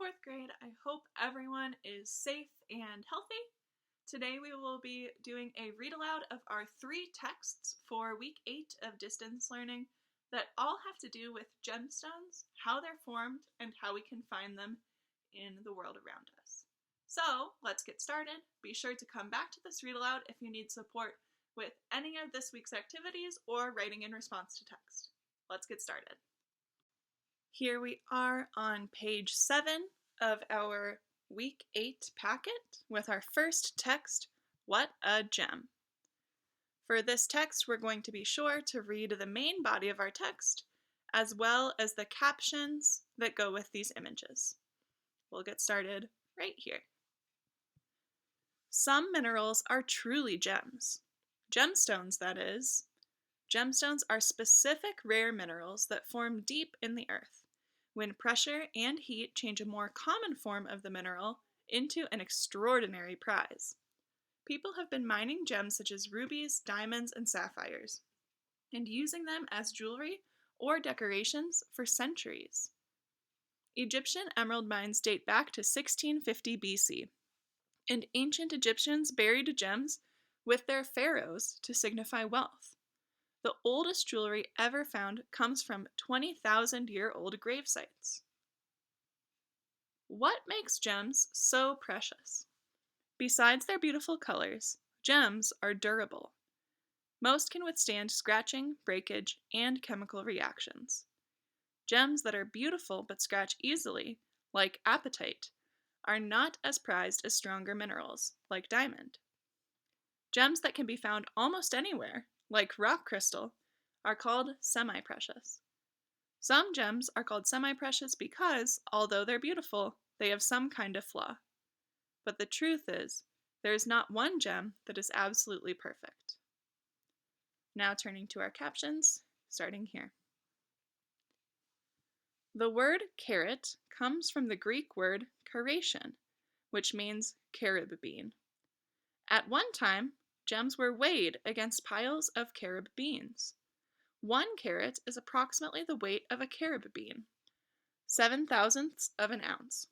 4th grade. I hope everyone is safe and healthy. Today we will be doing a read aloud of our 3 texts for week 8 of distance learning that all have to do with gemstones, how they're formed, and how we can find them in the world around us. So let's get started. Be sure to come back to this read aloud if you need support with any of this week's activities or writing in response to text. Let's get started. Here we are on page 7 of our week 8 packet with our first text, What a Gem. For this text, we're going to be sure to read the main body of our text, as well as the captions that go with these images. We'll get started right here. Some minerals are truly gems. Gemstones, that is. Gemstones are specific rare minerals that form deep in the earth, when pressure and heat change a more common form of the mineral into an extraordinary prize. People have been mining gems such as rubies, diamonds, and sapphires, and using them as jewelry or decorations for centuries. Egyptian emerald mines date back to 1650 BC, and ancient Egyptians buried gems with their pharaohs to signify wealth. The oldest jewelry ever found comes from 20,000-year-old grave sites. What makes gems so precious? Besides their beautiful colors, gems are durable. Most can withstand scratching, breakage, and chemical reactions. Gems that are beautiful but scratch easily, like apatite, are not as prized as stronger minerals, like diamond. Gems that can be found almost anywhere, like rock crystal, are called semi-precious. Some gems are called semi-precious because, although they're beautiful, they have some kind of flaw. But the truth is, there is not one gem that is absolutely perfect. Now turning to our captions, starting here. The word carat comes from the Greek word caration, which means carob bean. At one time, gems were weighed against piles of carob beans. 1 carat is approximately the weight of a carob bean, 7/1000 of an ounce.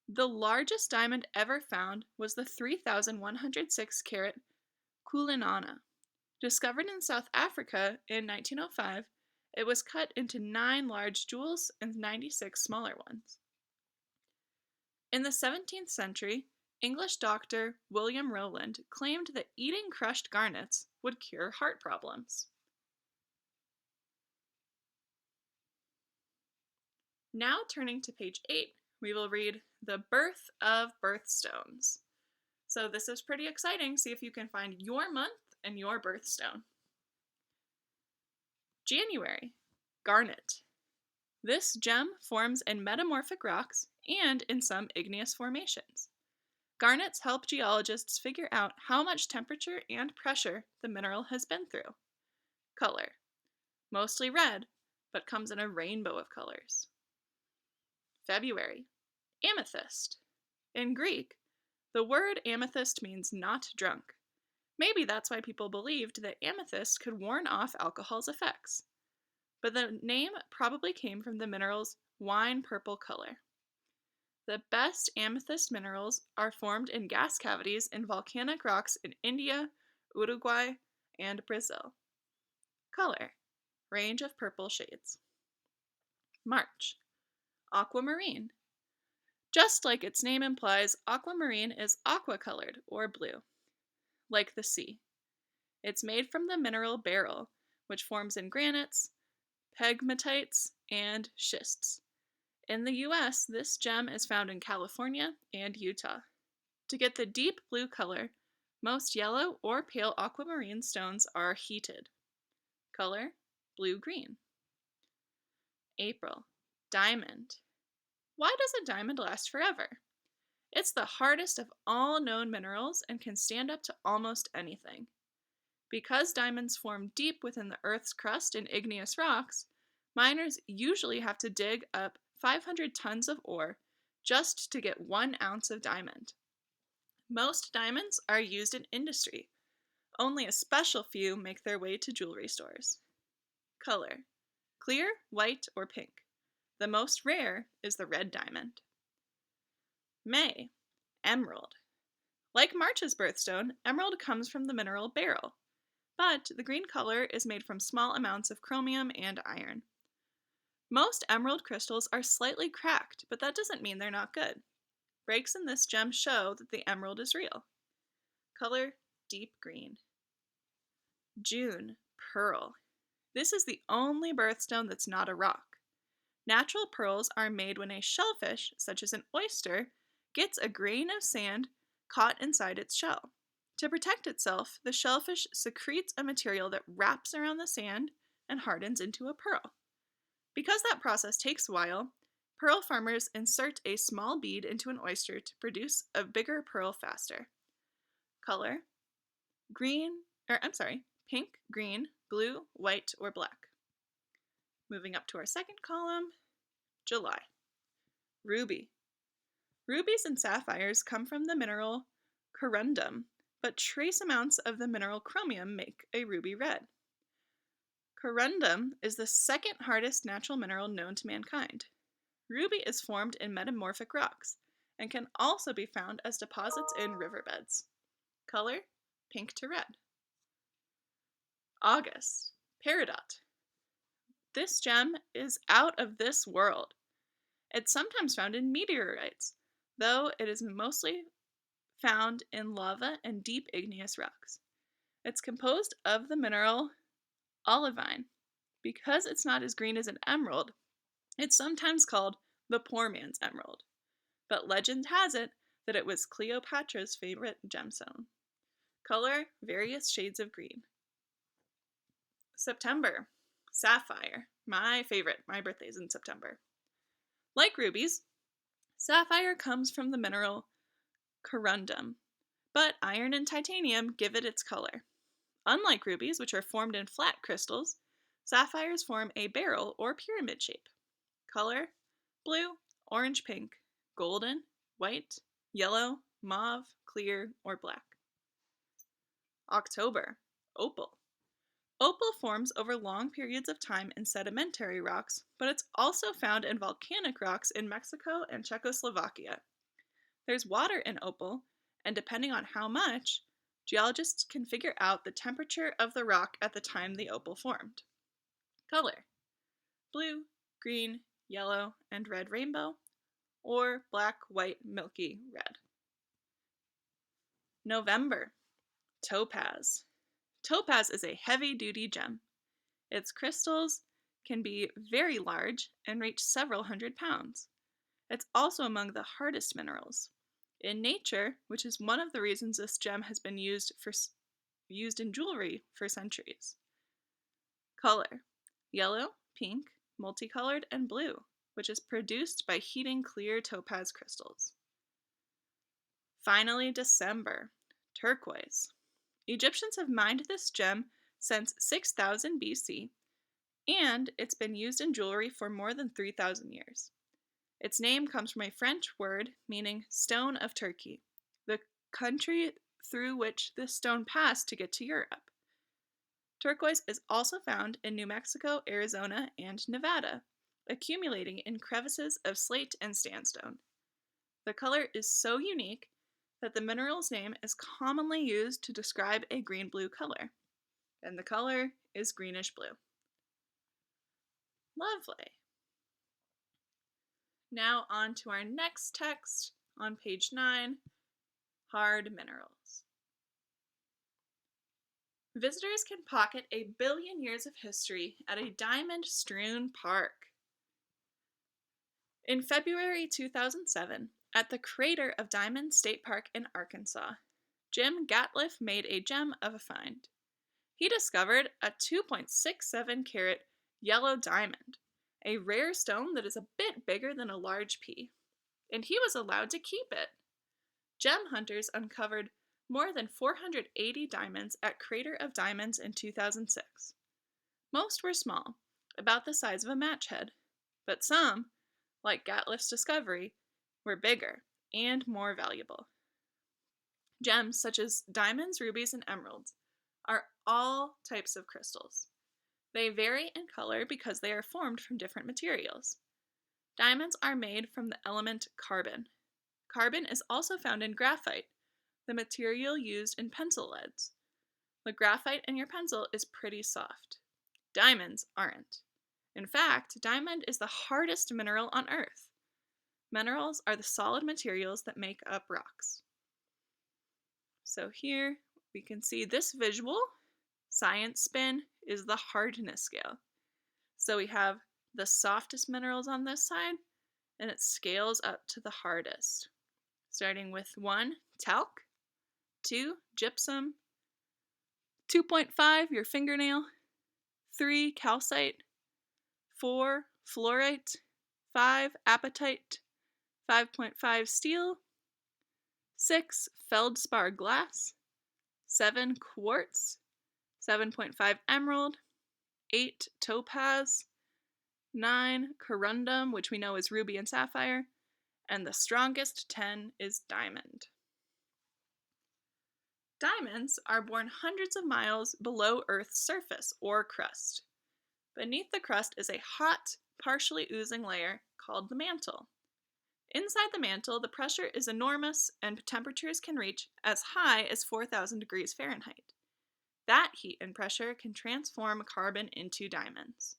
The largest diamond ever found was the 3,106 carat Kulinana. Discovered in South Africa in 1905, it was cut into 9 large jewels and 96 smaller ones. In the 17th century, English doctor William Rowland claimed that eating crushed garnets would cure heart problems. Now turning to page 8, we will read The Birth of Birthstones. So this is pretty exciting. See if you can find your month and your birthstone. January, garnet. This gem forms in metamorphic rocks and in some igneous formations. Garnets help geologists figure out how much temperature and pressure the mineral has been through. Color. Mostly red, but comes in a rainbow of colors. February. Amethyst. In Greek, the word amethyst means not drunk. Maybe that's why people believed that amethyst could warn off alcohol's effects. But the name probably came from the mineral's wine purple color. The best amethyst minerals are formed in gas cavities in volcanic rocks in India, Uruguay, and Brazil. Color. Range of purple shades. March. Aquamarine. Just like its name implies, aquamarine is aqua-colored or blue, like the sea. It's made from the mineral beryl, which forms in granites, pegmatites, and schists. In the US, this gem is found in California and Utah. To get the deep blue color, most yellow or pale aquamarine stones are heated. Color, blue-green. April, diamond. Why does a diamond last forever? It's the hardest of all known minerals and can stand up to almost anything. Because diamonds form deep within the Earth's crust in igneous rocks, miners usually have to dig up 500 tons of ore just to get 1 ounce of diamond. Most diamonds are used in industry. Only a special few make their way to jewelry stores. Color. Clear, white, or pink. The most rare is the red diamond. May, emerald. Like March's birthstone, emerald comes from the mineral beryl, but the green color is made from small amounts of chromium and iron. Most emerald crystals are slightly cracked, but that doesn't mean they're not good. Breaks in this gem show that the emerald is real. Color, deep green. June, pearl. This is the only birthstone that's not a rock. Natural pearls are made when a shellfish, such as an oyster, gets a grain of sand caught inside its shell. To protect itself, the shellfish secretes a material that wraps around the sand and hardens into a pearl. Because that process takes a while, pearl farmers insert a small bead into an oyster to produce a bigger pearl faster. Color, pink, green, blue, white, or black. Moving up to our second column, July. Ruby. Rubies and sapphires come from the mineral corundum, but trace amounts of the mineral chromium make a ruby red. Corundum is the second hardest natural mineral known to mankind. Ruby is formed in metamorphic rocks and can also be found as deposits in riverbeds. Color, pink to red. August, peridot. This gem is out of this world. It's sometimes found in meteorites, though it is mostly found in lava and deep igneous rocks. It's composed of the mineral olivine. Because it's not as green as an emerald, it's sometimes called the poor man's emerald. But legend has it that it was Cleopatra's favorite gemstone. Color, various shades of green. September, sapphire. My favorite. My birthday's in September. Like rubies, sapphire comes from the mineral corundum, but iron and titanium give it its color. Unlike rubies, which are formed in flat crystals, sapphires form a barrel or pyramid shape. Color, blue, orange-pink, golden, white, yellow, mauve, clear, or black. October, opal. Opal forms over long periods of time in sedimentary rocks, but it's also found in volcanic rocks in Mexico and Czechoslovakia. There's water in opal, and depending on how much, geologists can figure out the temperature of the rock at the time the opal formed. Color, blue, green, yellow, and red rainbow, or black, white, milky red. November, topaz. Topaz is a heavy-duty gem. Its crystals can be very large and reach several hundred pounds. It's also among the hardest minerals. In nature, which is one of the reasons this gem has been used in jewelry for centuries. Color, yellow, pink, multicolored, and blue, which is produced by heating clear topaz crystals. Finally, December, turquoise. Egyptians have mined this gem since 6000 BC, and it's been used in jewelry for more than 3,000 years. Its name comes from a French word meaning stone of Turkey, the country through which this stone passed to get to Europe. Turquoise is also found in New Mexico, Arizona, and Nevada, accumulating in crevices of slate and sandstone. The color is so unique that the mineral's name is commonly used to describe a green-blue color, and the color is greenish-blue. Lovely. Now on to our next text on page 9, hard minerals. Visitors can pocket 1 billion years of history at a diamond-strewn park. In February 2007, at the crater of Diamond State Park in Arkansas, Jim Gatliff made a gem of a find. He discovered a 2.67 carat yellow diamond, a rare stone that is a bit bigger than a large pea, and he was allowed to keep it. Gem hunters uncovered more than 480 diamonds at Crater of Diamonds in 2006. Most were small, about the size of a match head, but some, like Gatliff's discovery, were bigger and more valuable. Gems such as diamonds, rubies, and emeralds are all types of crystals. They vary in color because they are formed from different materials. Diamonds are made from the element carbon. Carbon is also found in graphite, the material used in pencil leads. The graphite in your pencil is pretty soft. Diamonds aren't. In fact, diamond is the hardest mineral on Earth. Minerals are the solid materials that make up rocks. So here we can see this visual. Science spin is the hardness scale. So we have the softest minerals on this side, and it scales up to the hardest. Starting with 1, talc, 2, gypsum, 2.5, your fingernail, 3, calcite, 4, fluorite, 5, apatite, 5.5, steel, 6, feldspar glass, 7, quartz, 7.5, emerald, 8, topaz, 9, corundum, which we know is ruby and sapphire, and the strongest 10 is diamond. Diamonds are born hundreds of miles below Earth's surface, or crust. Beneath the crust is a hot, partially oozing layer called the mantle. Inside the mantle, the pressure is enormous and temperatures can reach as high as 4,000 degrees Fahrenheit. That heat and pressure can transform carbon into diamonds.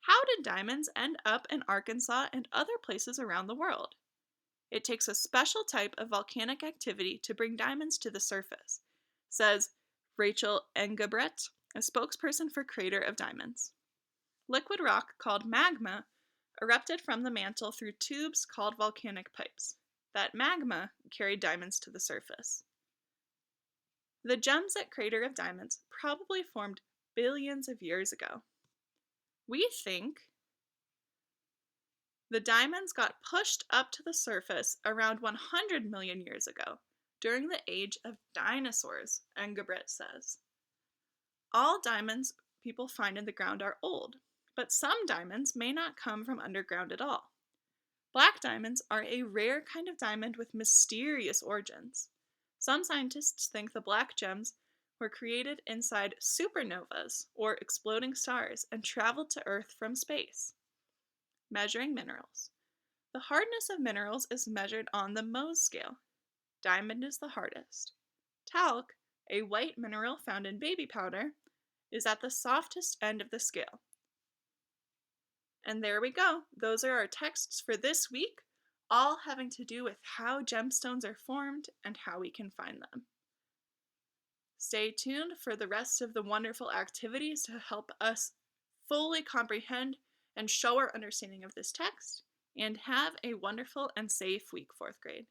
How did diamonds end up in Arkansas and other places around the world? It takes a special type of volcanic activity to bring diamonds to the surface, says Rachel Engebret, a spokesperson for Crater of Diamonds. Liquid rock called magma erupted from the mantle through tubes called volcanic pipes. That magma carried diamonds to the surface. The gems at Crater of Diamonds probably formed billions of years ago. We think the diamonds got pushed up to the surface around 100 million years ago, during the age of dinosaurs, Engebret says. All diamonds people find in the ground are old, but some diamonds may not come from underground at all. Black diamonds are a rare kind of diamond with mysterious origins. Some scientists think the black gems were created inside supernovas, or exploding stars, and traveled to Earth from space. Measuring minerals. The hardness of minerals is measured on the Mohs scale. Diamond is the hardest. Talc, a white mineral found in baby powder, is at the softest end of the scale. And there we go. Those are our texts for this week, all having to do with how gemstones are formed and how we can find them. Stay tuned for the rest of the wonderful activities to help us fully comprehend and show our understanding of this text, and have a wonderful and safe week, 4th grade.